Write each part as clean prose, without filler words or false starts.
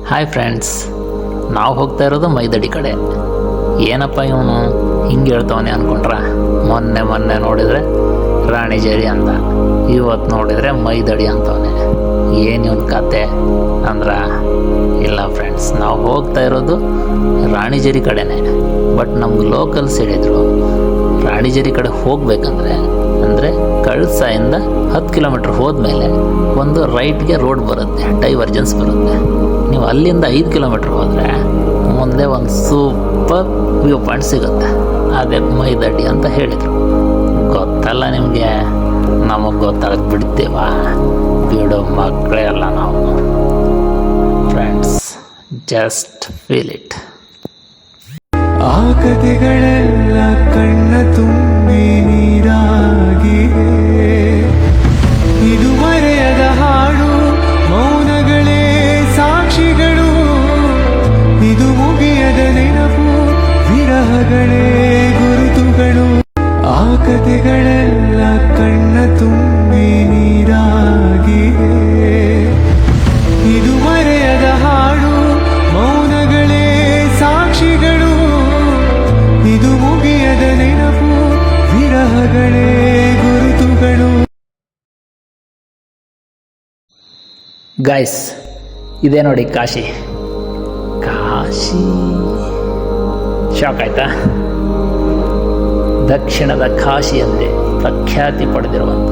Hi friends, ನಾವು ಹೋಗ್ತಾ ಇರೋದು ಮೈದಡಿ ಕಡೆ. ಏನಪ್ಪ ಇವನು ಹಿಂಗೆ ಹೇಳ್ತವನೆ ಅಂದ್ಕೊಂಡ್ರ? ಮೊನ್ನೆ ನೋಡಿದರೆ ರಾಣಿಜೇರಿ ಅಂತ, ಇವತ್ತು ನೋಡಿದರೆ ಮೈದಡಿ ಅಂತವನೆ. ಏನು ಇವನ ಕತೆ ಅಂದ್ರೆ, ಇಲ್ಲ ಫ್ರೆಂಡ್ಸ್, ನಾವು ಹೋಗ್ತಾ ಇರೋದು ರಾಣಿಜೇರಿ ಕಡೆನೇ. ಬಟ್ ನಮ್ಗೆ ಲೋಕಲ್ಸ್ ಹೇಳಿದರು ರಾಣಿಜೇರಿ ಕಡೆ ಹೋಗಬೇಕಂದ್ರೆ ಅಂದರೆ ಕಳಸಾಯಿಂದ 10 ಕಿಲೋಮೀಟ್ರ್ ಹೋದ್ಮೇಲೆ ಒಂದು ರೈಟ್ಗೆ ರೋಡ್ ಬರುತ್ತೆ, ಡೈವರ್ಜೆನ್ಸ್ ಬರುತ್ತೆ. ನೀವು ಅಲ್ಲಿಂದ 5 ಕಿಲೋಮೀಟ್ರ್ ಹೋದರೆ ಮುಂದೆ ಒಂದು ಸೂಪರ್ ವ್ಯೂ ಪಾಯಿಂಟ್ ಸಿಗುತ್ತೆ. ಅದೇ ಮೈದಡಿ ಅಂತ ಹೇಳಿದರು. ಗೊತ್ತಲ್ಲ ನಿಮಗೆ, ನಮಗೆ ಗೊತ್ತಾಗಕ್ಕೆ ಬಿಡ್ತೀವ? ಬಿಡೋ ಮಕ್ಕಳೇ ಅಲ್ಲ ನಾವು. Friends, just feel it. ಆ ಕಥೆಗಳೆಲ್ಲ ಕಣ್ಣ ತುಂಬಿ ನೀರಾಗಿವೆ. ಇದು ಮರೆಯದ ಹಾಡು, ಮೌನಗಳೇ ಸಾಕ್ಷಿಗಳು. ಇದು ಮುಗಿಯದ ನೆನಪು, ವಿರಹಗಳೇ ಗುರುತುಗಳು. ಆ ಕಥೆಗಳೆಲ್ಲ ಕಣ್ಣ ತುಂಬಿ ನೀರಾಗಿವೆ. ಇದು ಮರೆಯದ ಹಾಡು, ಮೌನಗಳೇ ಸಾಕ್ಷಿಗಳು. ಇದು ಮುಗಿಯದ ನೆನಪು, ವಿರಹಗಳೇ ಗುರುತುಗಳು. ಗಾಯ್ಸ್, ಇದೇ ನೋಡಿ ಕಾಶಿ. ಶಾಕ್ ಆಯ್ತಾ? ದಕ್ಷಿಣದ ಕಾಶಿ ಎಂದೇ ಪ್ರಖ್ಯಾತಿ ಪಡೆದಿರುವಂಥ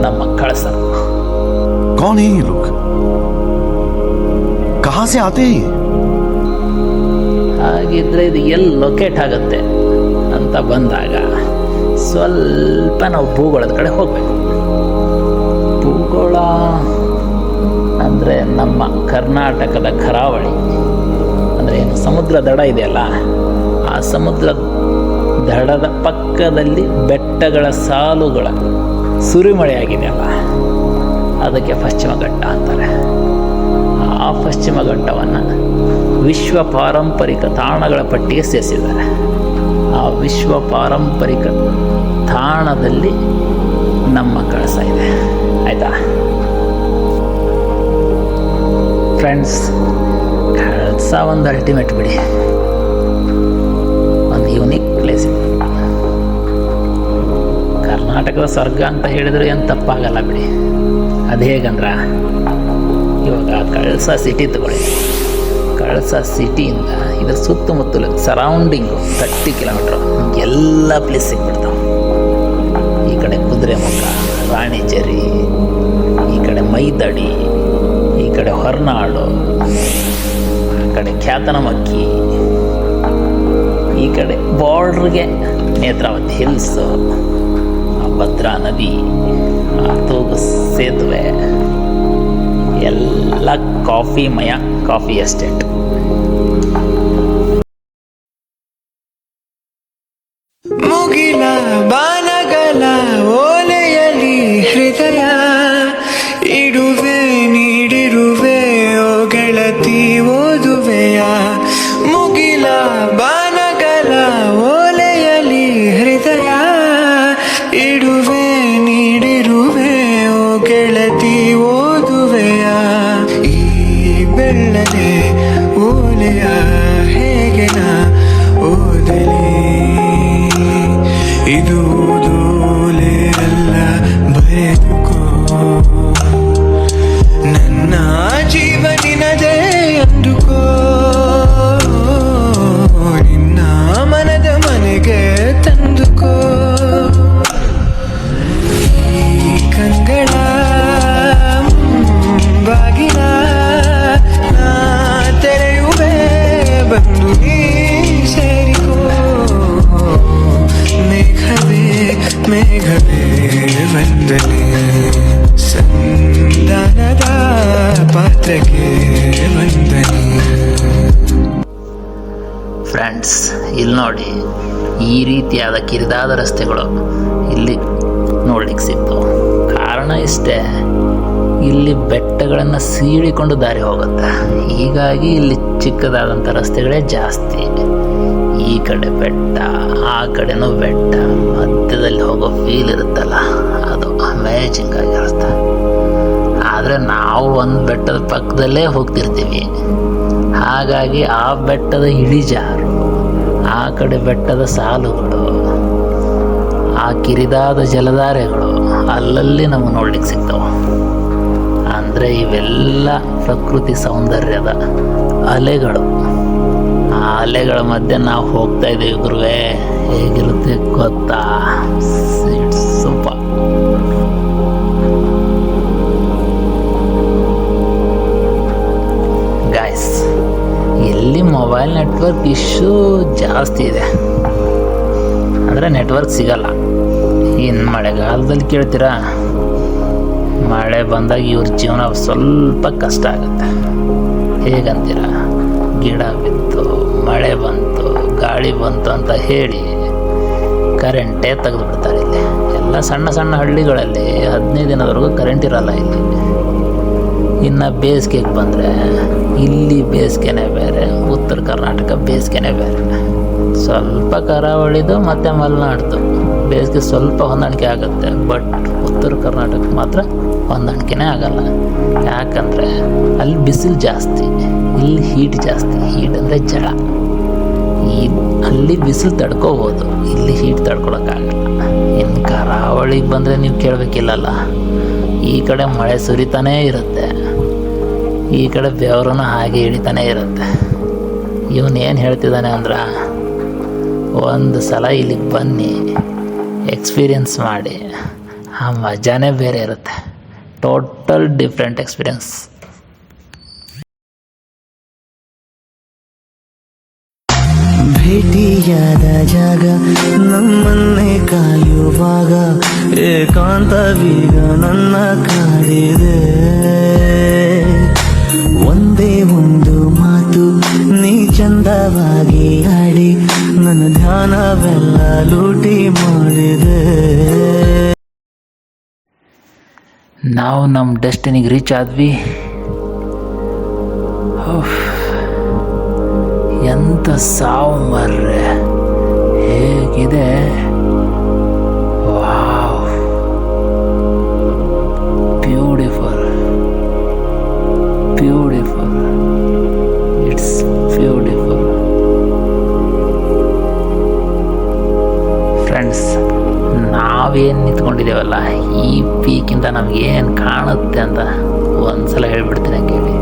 ನಮ್ಮ ಕಳಸ. कौन है ये लोग? कहाँ से आते हैं? ಹಾಗಿದ್ರೆ ಇದು ಎಲ್ಲಿ ಲೊಕೇಟ್ ಆಗುತ್ತೆ ಅಂತ ಬಂದಾಗ ಸ್ವಲ್ಪ ನಾವು ಭೂಗೋಳದ ಕಡೆ ಹೋಗಬೇಕು. ಭೂಗೋಳ ಅಂದರೆ ನಮ್ಮ ಕರ್ನಾಟಕದ ಕರಾವಳಿ, ಅಂದರೆ ಏನು ಸಮುದ್ರ ದಡ ಇದೆಯಲ್ಲ, ಆ ಸಮುದ್ರ ದಡದ ಪಕ್ಕದಲ್ಲಿ ಬೆಟ್ಟಗಳ ಸಾಲುಗಳ ಸುರಿಮಳೆಯಾಗಿದೆಯಲ್ಲ, ಅದಕ್ಕೆ ಪಶ್ಚಿಮ ಘಟ್ಟ ಅಂತಾರೆ. ಆ ಪಶ್ಚಿಮ ಘಟ್ಟವನ್ನು ವಿಶ್ವ ಪಾರಂಪರಿಕ ತಾಣಗಳ ಪಟ್ಟಿಗೆ ಸೇರಿಸಿದ್ದಾರೆ. ಆ ವಿಶ್ವ ಪಾರಂಪರಿಕ ತಾಣದಲ್ಲಿ ನಮ್ಮ ಕಳಸ ಇದೆ. ಆಯಿತಾ ಫ್ರೆಂಡ್ಸ್? ಕಳಸ ಒಂದು ಅಲ್ಟಿಮೇಟ್ ಬಿಡಿ, ಒಂದು ಯೂನಿಕ್ ಪ್ಲೇಸ್ ಇದೆ. ಕರ್ನಾಟಕದ ಸ್ವರ್ಗ ಅಂತ ಹೇಳಿದ್ರು ಏನು ತಪ್ಪಾಗಲ್ಲ ಬಿಡಿ. ಅದು ಹೇಗಂದ್ರೆ, ಇವಾಗ ಕಳಸ ಸಿಟಿ ತಗೊಳ್ಳಿ. ಕಳಸ ಸಿಟಿಯಿಂದ ಇದರ ಸುತ್ತಮುತ್ತಲು ಸರೌಂಡಿಂಗು 30 ಕಿಲೋಮೀಟ್ರ್ ಎಲ್ಲ ಪ್ಲೇಸ್ ಸಿಗ್ಬಿಡ್ತಾವೆ. ಈ ಕಡೆ ಕುದುರೆಮುಖ, ರಾಣಿಜೇರಿ, ಈ ಕಡೆ ಮೈದಡಿ, ಈ ಕಡೆ ಹೊರನಾಡು, ಆ ಕಡೆ ಖ್ಯಾತನಮಕ್ಕಿ, ಈ ಕಡೆ ಬಾರ್ಡ್ರಿಗೆ ನೇತ್ರಾವತಿ ಹಿಲ್ಸು, ಆ ಭದ್ರಾ ನದಿ, ಆ ತೂಗು ಸೇತುವೆ, ಎಲ್ಲ ಕಾಫಿಮಯ ಕಾಫಿ ಎಸ್ಟೇಟ್. ಮುಗಿಲ ಬಾನಗಲ ಓಲೆಯಲಿ ಹೃದಯ ಇಡುವೆ, ನೀಡಿರುವೆ ಓ ಗೆಳತಿ ಓದುವೆಯ. ಮುಗಿಲ ಬಾನಗಲ ಓಲೆಯಲಿ ಹೃದಯ ಇಡುವೆ, ನೀಡಿರುವೆ ಓ ಗೆಳತಿ ಓದುವೆಯ. ಈ ಬೆಳ್ಳನೆ ಓಲೆಯ ಹೇಗೆ ನಾ ಓದಲಿ? ಇದು ಓದೋಲೆ ಅಲ್ಲ, ಬರೆದುಕೋ. ನನ್ನ ಜೀವನಿನದೇ ಅಂದುಕೋ. ನಿನ್ನ ಮನದ ಮನೆಗೆ ತಂದುಕೋ. ಈ ಕಂಗಳ ಬಾಗಿಲ ನಾ ತೆರೆಯುವೆ, ಬಂದು ನೀ ಸೇರಿಕೋ. ಮೇಘವೇ ವಂದನೆ, ಸಂಧಾನದ ಪಾತ್ರಕ್ಕೆ ವಂದನೆ. ಫ್ರೆಂಡ್ಸ್, ಇಲ್ಲಿ ನೋಡಿ, ಈ ರೀತಿಯಾದ ಕಿರಿದಾದ ರಸ್ತೆಗಳು ಇಲ್ಲಿ ನೋಡ್ಲಿಕ್ಕೆ ಸಿಗ್ತು. ಕಾರಣ ಇಷ್ಟೇ, ಇಲ್ಲಿ ಬೆಟ್ಟಗಳನ್ನು ಸೀಳಿಕೊಂಡು ದಾರಿ ಹೋಗುತ್ತೆ. ಹೀಗಾಗಿ ಇಲ್ಲಿ ಚಿಕ್ಕದಾದಂಥ ರಸ್ತೆಗಳೇ ಜಾಸ್ತಿ. ಈ ಕಡೆ ಬೆಟ್ಟ, ಆ ಕಡೆನೂ ಬೆಟ್ಟ, ಮಧ್ಯದಲ್ಲಿ ಹೋಗೋ ಫೀಲ್ ಇರುತ್ತಲ್ಲ, ಅದು ಅಮೇಜಿಂಗ್ ಆಗಿರುತ್ತೆ. ಆದರೆ ನಾವು ಒಂದು ಬೆಟ್ಟದ ಪಕ್ಕದಲ್ಲೇ ಹೋಗ್ತಿರ್ತೀವಿ, ಹಾಗಾಗಿ ಆ ಬೆಟ್ಟದ ಇಳಿಜಾರು, ಆ ಕಡೆ ಬೆಟ್ಟದ ಸಾಲುಗಳು, ಆ ಕಿರಿದಾದ ಜಲಧಾರೆಗಳು ಅಲ್ಲಲ್ಲಿ ನಮಗೆ ನೋಡ್ಲಿಕ್ಕೆ ಸಿಗ್ತಾವೆ. ಅಂದರೆ ಇವೆಲ್ಲ ಪ್ರಕೃತಿ ಸೌಂದರ್ಯದ ಅಲೆಗಳು. ಆ ಅಲೆಗಳ ಮಧ್ಯೆ ನಾವು ಹೋಗ್ತಾ ಇದ್ದೀವಿ ಗುರುವೇ. ಹೇಗಿರುತ್ತೆ ಗೊತ್ತಾ? ಸೂಪರ್. ಗಾಯ್ಸ್, ಎಲ್ಲಿ ಮೊಬೈಲ್ ನೆಟ್ವರ್ಕ್ ಇಶ್ಯೂ ಜಾಸ್ತಿ ಇದೆ, ಅಂದರೆ ನೆಟ್ವರ್ಕ್ ಸಿಗಲ್ಲ. ಇನ್ನು ಮಳೆಗಾಲದಲ್ಲಿ ಕೇಳ್ತೀರಾ, ಮಳೆ ಬಂದಾಗ ಇವ್ರ ಜೀವನ ಸ್ವಲ್ಪ ಕಷ್ಟ ಆಗುತ್ತೆ. ಹೇಗಂತೀರ? ಗಿಡ ಬಿತ್ತು, ಮಳೆ ಬಂತು, ಗಾಳಿ ಬಂತು ಅಂತ ಹೇಳಿ ಕರೆಂಟೇ ತೆಗೆದು ಬಿಡ್ತಾರೆ. ಇಲ್ಲಿ ಎಲ್ಲ ಸಣ್ಣ ಸಣ್ಣ ಹಳ್ಳಿಗಳಲ್ಲಿ 15 ದಿನದವರೆಗೂ ಕರೆಂಟ್ ಇರಲ್ಲ ಇಲ್ಲಿ. ಇನ್ನು ಬೇಸಿಗೆಗೆ ಬಂದರೆ ಇಲ್ಲಿ ಬೇಸಿಗೆನೇ ಬೇರೆ, ಉತ್ತರ ಕರ್ನಾಟಕ ಬೇಸಿಗೆನೇ ಬೇರೆ. ಸ್ವಲ್ಪ ಕರಾವಳಿದು ಮತ್ತು ಮಲೆನಾಡ್ದು ಬೇಸಿಗೆ ಸ್ವಲ್ಪ ಹೊಂದಾಣಿಕೆ ಆಗುತ್ತೆ, ಬಟ್ ಉತ್ತರ ಕರ್ನಾಟಕ ಮಾತ್ರ ಹೊಂದಾಣಿಕೆನೇ ಆಗಲ್ಲ. ಯಾಕಂದರೆ ಅಲ್ಲಿ ಬಿಸಿಲು ಜಾಸ್ತಿ, ಇಲ್ಲಿ ಹೀಟ್ ಜಾಸ್ತಿ. ಹೀಟ್ ಅಂದರೆ ಜಳ. ಅಲ್ಲಿ ಬಿಸಿಲು ತಡ್ಕೋಬೋದು, ಇಲ್ಲಿ ಹೀಟ್ ತಡ್ಕೊಳಕ್ಕಾಗಲ್ಲ. ಇನ್ನು ಕರಾವಳಿಗೆ ಬಂದರೆ ನೀವು ಕೇಳಬೇಕಿಲ್ಲಲ್ಲ, ಈ ಕಡೆ ಮಳೆ ಸುರಿತಾನೇ ಇರುತ್ತೆ, ಈ ಕಡೆ ಬೆವರನ್ನು ಹಾಗೆ ಹಿಡಿತಾನೇ ಇರುತ್ತೆ. ಇವನೇನು ಹೇಳ್ತಿದ್ದಾನೆ ಅಂದ್ರೆ, ಒಂದು ಸಲ ಇಲ್ಲಿಗೆ ಬನ್ನಿ, ಎಕ್ಸ್ಪೀರಿಯನ್ಸ್ ಮಾಡಿ, ಆ ಮಜಾನೇ ಬೇರೆ ಇರುತ್ತೆ. Total different experience. ಭೇಟಿಯಾದ ಜಾಗ ನಮ್ಮನ್ನೇ ಕಾಯುವಾಗ ಏಕಾಂತವೀಗ ನನ್ನ ಕಾಡಿದೆ. ಒಂದೇ ಒಂದು ಮಾತು ನೀ ಚಂದವಾಗಿ ಆಡಿ ನನ್ನ ಧ್ಯಾನವೆಲ್ಲ ಲೂಟಿ ಮಾಡಿದೆ. ನಾವು ನಮ್ಮ ಡೆಸ್ಟಿನಿಗೆ ರೀಚ್ ಆದ್ವಿ. ಎಂಥ ಸಾವು ಮರ್ರೆ, ಹೇಗಿದೆ! Wow, beautiful, beautiful, it's beautiful. Friends, ನಾವೇನು ನಿಂತ್ಕೊಂಡಿದ್ದೇವಲ್ಲ, ಈ ಪೀಕಿಂದ ನಮಗೇನು ಕಾಣುತ್ತೆ ಅಂತ ಒಂದ್ಸಲ ಹೇಳ್ಬಿಡ್ತೀನಿ ಕೇಳಿ.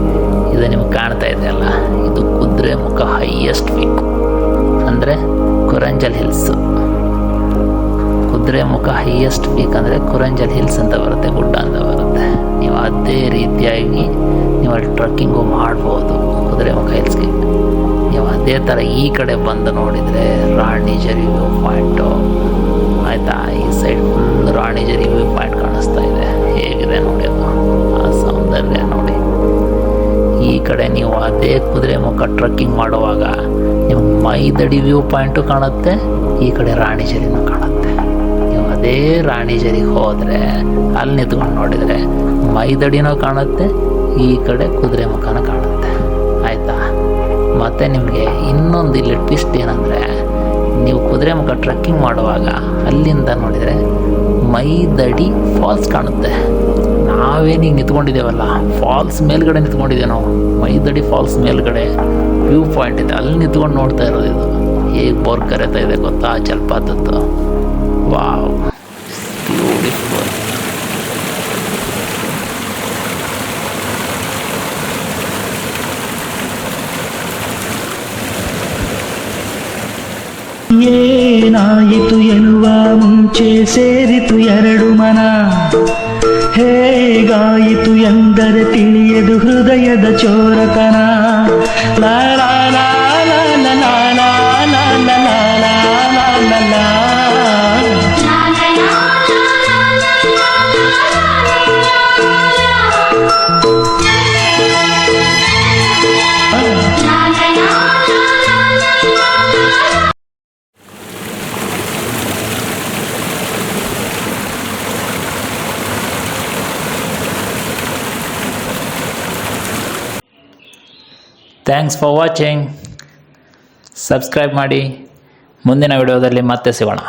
ಇದು ನಿಮ್ಗೆ ಕಾಣ್ತಾ ಇದೆಯಲ್ಲ, ಇದು ಕುದುರೆಮುಖ ಹೈಯೆಸ್ಟ್ ಪೀಕ್, ಅಂದರೆ ಕುರಂಜಲ್ ಹಿಲ್ಸು. ಕುದುರೆಮುಖ ಹೈಯೆಸ್ಟ್ ಪೀಕ್ ಅಂದರೆ ಕುರಂಜಲ್ ಹಿಲ್ಸ್ ಅಂತ ಬರುತ್ತೆ, ಗುಡ್ಡ ಅಂತ ಬರುತ್ತೆ. ನೀವು ಅದೇ ರೀತಿಯಾಗಿ ನೀವು ಅಲ್ಲಿ ಟ್ರಕ್ಕಿಂಗು ಮಾಡ್ಬೋದು ಕುದುರೆಮುಖ ಹಿಲ್ಸ್ಗೆ. ನೀವು ಅದೇ ಥರ ಈ ಕಡೆ ಬಂದು ನೋಡಿದರೆ ರಾಣಿಜರಿ ವ್ಯೂ ಪಾಯಿಂಟು, ಆಯಿತಾ? ಈ ಸೈಡ್ ಫುಲ್ ರಾಣಿಜರಿ ವ್ಯೂ ಪಾಯಿಂಟ್ ಕಾಣಿಸ್ತಾ ಇದೆ. ಹೇಗಿದೆ ನೋಡಿ ಅದು, ಆ ಸೌಂದರ್ಯ ನೋಡಿ. ಈ ಕಡೆ ನೀವು ಅದೇ ಕುದುರೆಮುಖ ಟ್ರಕ್ಕಿಂಗ್ ಮಾಡುವಾಗ ನಿಮಗೆ ಮೈದಡಿ ವ್ಯೂ ಪಾಯಿಂಟು ಕಾಣುತ್ತೆ, ಈ ಕಡೆ ರಾಣಿಜರಿನೂ ಕಾಣುತ್ತೆ. ನೀವು ಅದೇ ರಾಣಿಜರಿಗೆ ಹೋದರೆ ಅಲ್ಲಿ ನಿಂತ್ಕೊಂಡು ನೋಡಿದರೆ ಮೈದಡಿನೂ ಕಾಣುತ್ತೆ, ಈ ಕಡೆ ಕುದುರೆಮುಖನೂ ಕಾಣುತ್ತೆ, ಆಯಿತಾ? ಮತ್ತು ನಿಮಗೆ ಇನ್ನೊಂದು ಇಲ್ಲಿ ಟ್ವಿಸ್ಟ್ ಏನಂದರೆ, ನೀವು ಕುದುರೆಮುಖ ಟ್ರಕ್ಕಿಂಗ್ ಮಾಡುವಾಗ ಅಲ್ಲಿಂದ ನೋಡಿದರೆ ಮೈದಡಿ ಫಾಲ್ಸ್ ಕಾಣುತ್ತೆ. ನಾವೇನೀಗ ನಿಂತ್ಕೊಂಡಿದ್ದೇವಲ್ಲ, ಫಾಲ್ಸ್ ಮೇಲ್ಗಡೆ ನಿಂತ್ಕೊಂಡಿದ್ದೇವೆ ನಾವು. ಮೈದಡಿ ಫಾಲ್ಸ್ ಮೇಲ್ಗಡೆ ವ್ಯೂ ಪಾಯಿಂಟ್ ಇದೆ, ಅಲ್ಲಿ ನಿಂತ್ಕೊಂಡು ನೋಡ್ತಾ ಇರೋದು. ಇದು ಹೇಗೆ ಬೋರ್ ಕರೀತಾ ಇದೆ ಗೊತ್ತಾ, ಜಲಪಾತದ್ದು. Wow, beautiful. ಏನಾಯಿತು ಎನ್ನುವ ಮುಂಚೆ ಸೇರಿತು ಎರಡು ಮನ, ಹೇಗಾಯಿತು ಎಂದರೆ ತಿಳಿಯದು ಹೃದಯದ ಚೋರತನ. ಲಾ ಲಾ ಲಾ ಲಾ ಲಾ ಲಾ ಲಾ ಲಾ ಲಾ ಲಾ ಲಾ ಲಾ. Thanks for watching. ಸಬ್ಸ್ಕ್ರೈಬ್ ಮಾಡಿ. ಮುಂದಿನ ವಿಡಿಯೋದಲ್ಲಿ ಮತ್ತೆ ಸಿಗೋಣ.